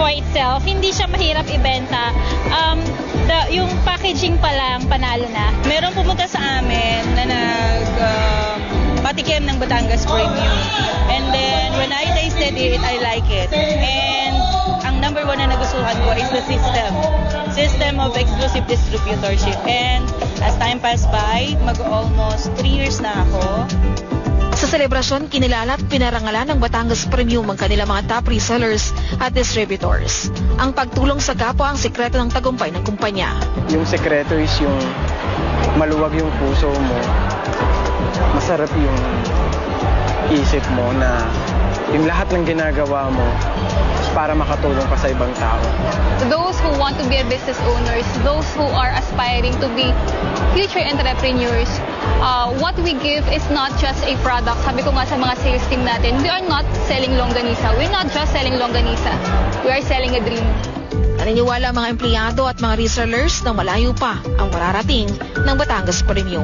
for itself, hindi siya mahirap ibenta. Yung packaging pa lang, panalo na. Merong pumunta sa amin na patikim ng Batangas Premium. And then, when I tasted it, I like it. And ang number one na nagustuhan ko is the system of exclusive distributorship. And as time passed by, mag-almost 3 years na ako. Sa selebrasyon, kinilala at pinarangalan ng Batangas Premium ang kanilang mga top resellers at distributors. Ang pagtulong sa kapwa ang sekreto ng tagumpay ng kumpanya. Yung sekreto is yung maluwag yung puso mo, masarap yung isip mo na yung lahat ng ginagawa mo para makatulong ka sa ibang tao. Those who want to be a business owners, those who are aspiring to be future entrepreneurs, what we give is not just a product. Sabi ko nga sa mga sales team natin, we are not selling longganisa. We're not just selling longganisa. We are selling a dream. Naniniwala ang mga empleyado at mga resellers na malayo pa ang mararating ng Batangas Premium.